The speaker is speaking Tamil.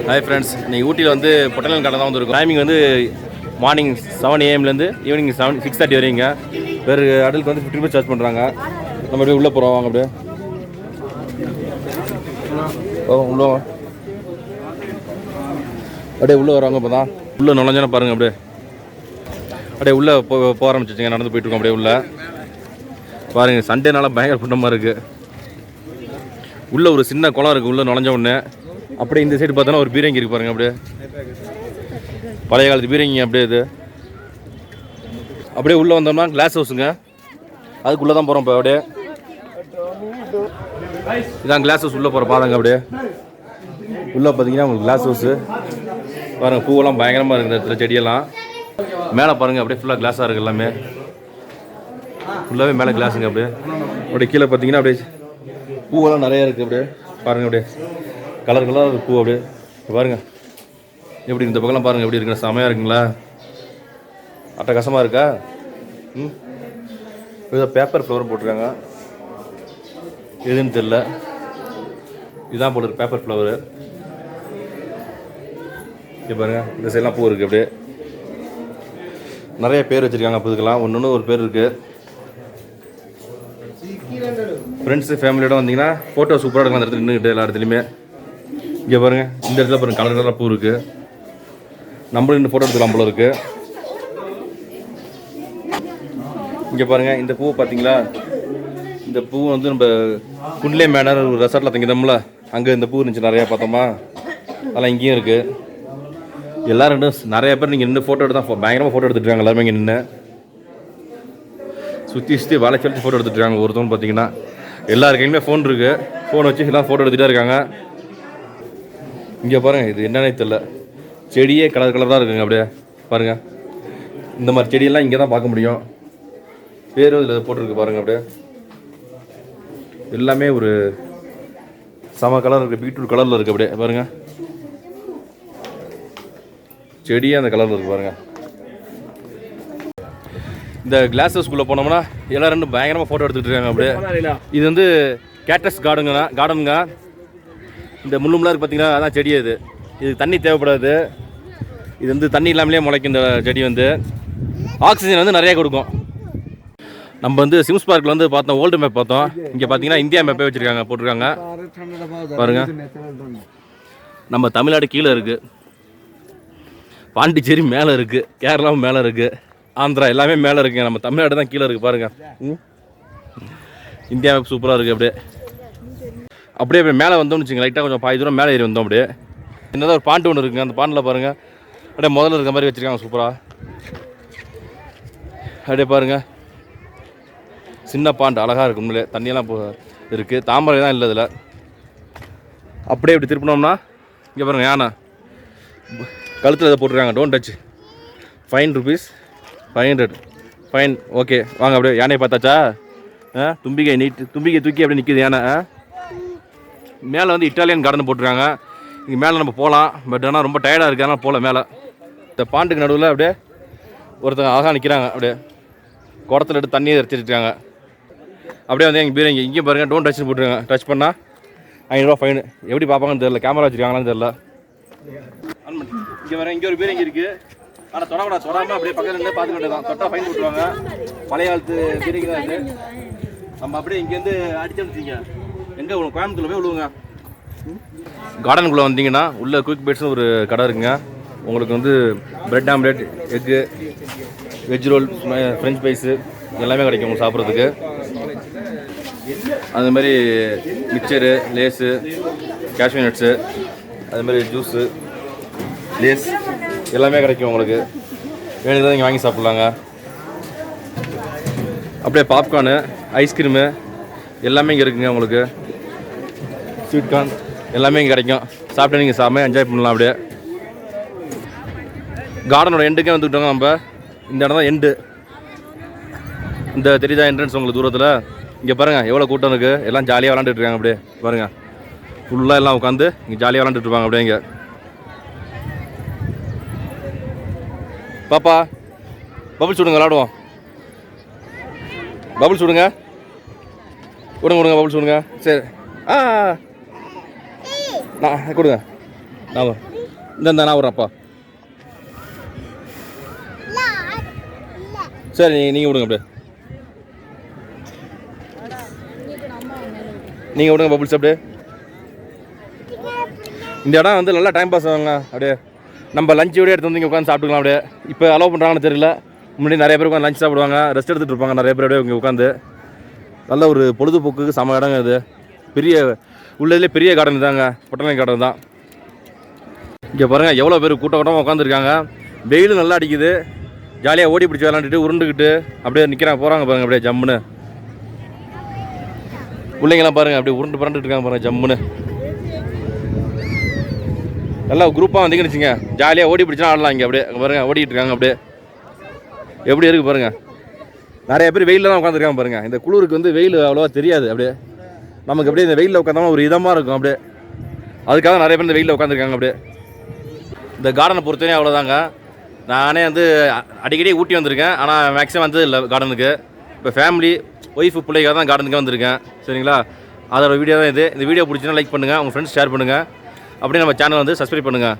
ஹாய் ஃப்ரெண்ட்ஸ், நீங்கள் ஊட்டியில் வந்து பொட்டலன் கடை தான் வந்துருக்கும். டைமிங் வந்து மார்னிங் 7 AM ஈவினிங் 6:30 வரைங்க. வேறு அடலுக்கு வந்து 50 ரூபாய் சார்ஜ் பண்ணுறாங்க. நம்ம அப்படியே உள்ளே போகிறோம். வாங்க அப்படியே உள்ளே அப்படியே உள்ளே வராங்க. இப்போ தான் உள்ளே நுழைஞ்சானே பாருங்கள். அப்படியே உள்ளே போக ஆரம்பிச்சிச்சிங்க. நடந்து போயிட்டுருக்கோம். அப்படியே உள்ளே பாருங்கள். சண்டேனால பயங்கர கூட்டமாக இருக்குது. உள்ளே ஒரு சின்ன குளம் இருக்குது. உள்ளே நுழைஞ்ச உடனே அப்படியே இந்த சைடு பார்த்தோன்னா ஒரு பீரங்கி இருக்கு பாருங்க. அப்படியே பழைய காலத்து பீரங்கி. அப்படியே உள்ளே வந்தோம்னா கிளாஸ் ஹவுஸுங்க. அதுக்குள்ளே தான் போகிறோம். இப்போ அப்படியே இதான் கிளாஸ் ஹவுஸ். உள்ளே போகிற பாருங்க. அப்படியே உள்ளே பார்த்தீங்கன்னா உங்களுக்கு கிளாஸ் ஹவுஸு பாருங்கள். பூவெல்லாம் பயங்கரமாக இருக்குது. இந்த இடத்துல செடியெல்லாம் மேலே பாருங்கள். அப்படியே ஃபுல்லாக கிளாஸாக இருக்குது. எல்லாமே ஃபுல்லாகவே மேலே கிளாஸுங்க. அப்படியே கீழே பார்த்தீங்கன்னா அப்படியே பூவெல்லாம் நிறையா இருக்குது. அப்படியே பாருங்கள். அப்படியே கலர் கலராக பூ. அப்படியே பாருங்கள் எப்படி இந்த பக்கம்லாம் பாருங்கள். எப்படி இருக்குங்க, செமையாக இருக்குங்களா? அட்டகாசமாக இருக்கா? ஏதோ பேப்பர் ஃப்ளவர் போட்டிருக்காங்க. எதுன்னு தெரில. இதுதான் போட்டிருக்கு பேப்பர் ஃப்ளவரு. இங்கே பாருங்கள். இந்த சைட்லாம் பூ இருக்குது. அப்படியே நிறைய பேர் வச்சுருக்காங்க. புதுக்கெல்லாம் ஒன்று ஒரு பேர் இருக்குது. ஃப்ரெண்ட்ஸு ஃபேமிலியோட வந்தீங்கன்னா ஃபோட்டோ சூப்பராக இருக்கும். அந்த இடத்துல நின்றுக்கிட்டு எல்லா இடத்துலையுமே. இங்கே பாருங்கள். இந்த இடத்துல பாருங்கள் கலர் கலராக பூ இருக்குது. நம்மளும் இந்த ஃபோட்டோ எடுத்துக்கலாம் போல இருக்குது. இங்கே பாருங்கள். இந்த பூ பார்த்தீங்களா? இந்த பூ வந்து நம்ம குன்லே மேனர் ஒரு ரெசார்ட்டில் தங்கிட்டோம்ல, அங்கே இந்த பூ இருந்துச்சு. நிறையா பார்த்தோமா? அதெல்லாம் இங்கேயும் இருக்குது. எல்லோரும் நிறைய பேர் நீங்கள் நின்று ஃபோட்டோ எடுத்தால் பயங்கரமாக ஃபோட்டோ எடுத்துகிட்டு இருக்காங்க. எல்லாருமே இங்கே நின்று சுற்றி வேலை செலுத்தி ஃபோட்டோ எடுத்துகிட்டு இருக்காங்க. ஒருத்தவங்க பார்த்தீங்கன்னா எல்லாரு கையிலுமே ஃபோன் இருக்குது. ஃபோன் வச்சு எல்லாம் ஃபோட்டோ எடுத்துகிட்டே இருக்காங்க. இங்கே பாருங்கள். இது என்னன்னே தெரியல. செடியே கலர் கலராக இருக்குங்க. அப்படியே பாருங்கள். இந்த மாதிரி செடியெல்லாம் இங்கே தான் பார்க்க முடியும். பேரும் இதில் போட்டிருக்கு பாருங்கள். அப்படியே எல்லாமே ஒரு சம கலர் இருக்குது. பீட்ரூட் கலரில் இருக்குது. அப்படியே பாருங்கள். செடியே அந்த கலரில் இருக்குது பாருங்கள். இந்த கிளாஸ் ஹவுஸ்குள்ளே போனோம்னா எல்லோரும் பயங்கரமாக ஃபோட்டோ எடுத்துகிட்டு இருக்காங்க. அப்படியே இது வந்து கேட்டஸ் கார்டனுங்க. இந்த முள்ளுமுலாம் இருக்குது பார்த்தீங்கன்னா, அதான் செடி. இதுக்கு தண்ணி தேவைப்படாது. இது வந்து தண்ணி இல்லாமலே முளைக்கும். இந்த செடி வந்து ஆக்சிஜன் வந்து நிறையா கொடுக்கும். நம்ம வந்து சிம்ஸ் பார்க்கில் வந்து பார்த்தோம், ஓல்டு மேப் பார்த்தோம். இங்கே பார்த்தீங்கன்னா இந்தியா மேப்பே வச்சுருக்காங்க, போட்டிருக்காங்க பாருங்கள். நம்ம தமிழ்நாடு கீழே இருக்குது, பாண்டிச்சேரி மேலே இருக்குது, கேரளாவும் மேலே இருக்குது, ஆந்திரா எல்லாமே மேலே இருக்குங்க. நம்ம தமிழ்நாடு தான் கீழே இருக்குது பாருங்கள். இந்தியா மேப் சூப்பராக இருக்குது. அப்படியே மேலே வந்தோம்னு வச்சுங்க. லைட்டாக கொஞ்சம் பாதி தூரம் மேலே ஏறி வந்தோம். அப்படியே என்னதான் ஒரு பாண்டு ஒன்று இருக்குங்க. அந்த பாண்டில் பாருங்கள். அப்படியே முதல்ல இருக்க மாதிரி வச்சுருக்காங்க சூப்பராக. அப்படியே பாருங்கள். சின்ன பாண்டு அழகாக இருக்கும். உண்மையிலே தண்ணியெல்லாம் இருக்குது. தாமரை தான் இல்லை இதில். அப்படியே இப்படி திருப்பினோம்னா இங்கே பாருங்கள். யானை கழுத்தில் இதை போட்டிருக்காங்க. Don't touch, fine ₹500 fine. Okay வாங்க. அப்படியே யானையை பார்த்தாச்சா? தும்பிக்கை தூக்கி அப்படியே நிற்கிது யானை. மேலே வந்து இட்டாலியன் கார்டன் போட்டிருக்காங்க. இங்கே மேலே நம்ம போகலாம். பட் ஆனால் ரொம்ப டயர்டாக இருக்குது. அதனால் போகல மேலே. இந்த பாண்டுக்கு நடுவில் அப்படியே ஒருத்தங்க அழகாக நிற்கிறாங்க. அப்படியே குடத்தில் எடுத்து தண்ணியை இறச்சிருக்காங்க. அப்படியே வந்து எங்கள் பீரங்கி இங்கேயும் பாருங்கள். டோன்ட் டச்னு போட்டுருக்காங்க. டச் பண்ணால் ₹500 ஃபைனு. எப்படி பார்ப்பாங்கன்னு தெரியல. கேமரா வச்சுருக்காங்களான்னு தெரியல. இங்கே வரேன். இங்கே ஒரு பீரங்கி இருக்குது. ஆனால் தொடாமல் அப்படியே பக்கத்தில் இருந்து பார்த்துக்கிட்டு தான். தொட்டா ஃபைன் போட்டுருவாங்க. பழைய காலத்து பீரங்கி தான் இருக்குது. நம்ம அப்படியே இங்கேருந்து அடிச்சுங்க. எங்கே கோயம்புத்தூரில் போய் விழுவுங்க. கார்டனுக்குள்ளே வந்தீங்கன்னா உள்ளே குயிக் பைட்ஸ்னு ஒரு கடை இருக்குங்க. உங்களுக்கு வந்து bread omelette, egg, veg role, French fries எல்லாமே கிடைக்கும் உங்களுக்கு சாப்பிட்றதுக்கு. அதுமாதிரி மிக்சரு, லேஸு, கேஷ்யூ நட்ஸு, அதுமாதிரி ஜூஸு, லேஸ் எல்லாமே கிடைக்கும் உங்களுக்கு. வேணுதான் இங்கே வாங்கி சாப்பிட்லாங்க. அப்படியே பாப்கார்னு, ஐஸ்கிரீமு எல்லாமே இங்கே இருக்குங்க. உங்களுக்கு ஸ்வீட் கார்ன் எல்லாமே இங்கே கிடைக்கும். சாப்பிட்டு நீங்கள் செம்மையாக என்ஜாய் பண்ணலாம். அப்படியே கார்டனோட எண்டுக்கே வந்துக்கிட்டோங்க. நம்ம இந்த இடம் தான் எண்டு. இந்த தெரியுதா என்ட்ரன்ஸ் உங்களுக்கு தூரத்தில்? இங்கே பாருங்கள் எவ்வளோ கூட்டம் இருக்குது. எல்லாம் ஜாலியாக விளாண்டுட்டு இருக்காங்க. அப்படியே பாருங்கள். ஃபுல்லாக எல்லாம் உட்காந்து இங்கே ஜாலியாக விளாண்டுட்டு இருப்பாங்க. அப்படியே இங்கே பாப்பா பபுள்ஸ் விடுங்க, விளாடுவோம். பபுள்ஸ் விடுங்க, விடுங்க பபுள்ஸ் விடுங்க. சரி நான் கொடுங்க. நான் இந்த நான் வரேன்ப்பா. சரி நீங்கள் விடுங்க அப்படியே, நீங்கள் விடுங்க பபுள்ஸ் அப்படியே. இந்த இடம் வந்து நல்லா டைம் பாஸ் ஆகுங்க. அப்படியே நம்ம லஞ்ச் விட எடுத்து வந்து இங்கே உட்காந்து சாப்பிட்டுக்கலாம். அப்படியே இப்போ அலோவ் பண்ணுறாங்கன்னு தெரியல. முன்னாடி நிறைய பேர் உட்காந்து லஞ்ச் சாப்பிடுவாங்க, ரெஸ்ட் எடுத்துகிட்டு இருப்பாங்க நிறைய பேர். அப்படியே இங்கே உட்காந்து நல்ல ஒரு பொழுதுபோக்குக்கு சம இடங்க இது. பெரிய உள்ளதுலேயே பெரிய கார்டன் தாங்க, பொட்டானிக்கல் கார்டன் தான். இங்கே பாருங்கள் எவ்வளோ பேர் கூட்டம் கூட்டமாக உட்காந்துருக்காங்க. வெயில் நல்லா அடிக்குது. ஜாலியாக ஓடி பிடிச்சி விளாண்டுட்டு உருண்டுக்கிட்டு அப்படியே நிற்கிறாங்க, போகிறாங்க பாருங்கள் அப்படியே ஜம்முன்னு. பிள்ளைங்களாம் பாருங்கள் அப்படியே உருண்டு பரண்டுட்டு இருக்காங்க பாருங்கள் ஜம்முன்னு. நல்லா குரூப்பாக வந்தீங்கன்னு வச்சுங்க, ஜாலியாக ஓடி பிடிச்சா ஆடலாம். இங்கே அப்படியே பாருங்கள் ஓடிக்கிட்டு இருக்காங்க. அப்படியே எப்படி இருக்குது பாருங்கள். நிறைய பேர் வெயிலில் தான் உட்காந்துருக்காங்க பாருங்கள். இந்த குளிருக்கு வந்து வெயில் அவ்வளோவா தெரியாது. அப்படியே நமக்கு அப்படியே இந்த வெயிலில் உட்காந்தோம்னா ஒரு இதமாக இருக்கும். அப்படியே அதுக்காக நிறைய பேர் இந்த வெயிலில் உட்காந்துருக்காங்க. அப்படியே இந்த கார்டனை பொறுத்தவரையும் அவ்வளோதாங்க. நானே வந்து அடிக்கடி ஊட்டி வந்திருக்கேன், ஆனால் மேக்ஸிமம் வந்தது இல்லை கார்டனுக்கு. இப்போ ஃபேமிலி ஒய்ஃபு பிள்ளைக்காக தான் கார்டனுக்கு வந்திருக்கேன். சரிங்களா, அதோட வீடியோ தான் இது. இந்த வீடியோ பிடிச்சினா லைக் பண்ணுங்கள், உங்கள் ஃப்ரெண்ட்ஸ் ஷேர் பண்ணுங்கள். அப்படியே நம்ம சேனல் வந்து சப்ஸ்கிரைப் பண்ணுங்கள்.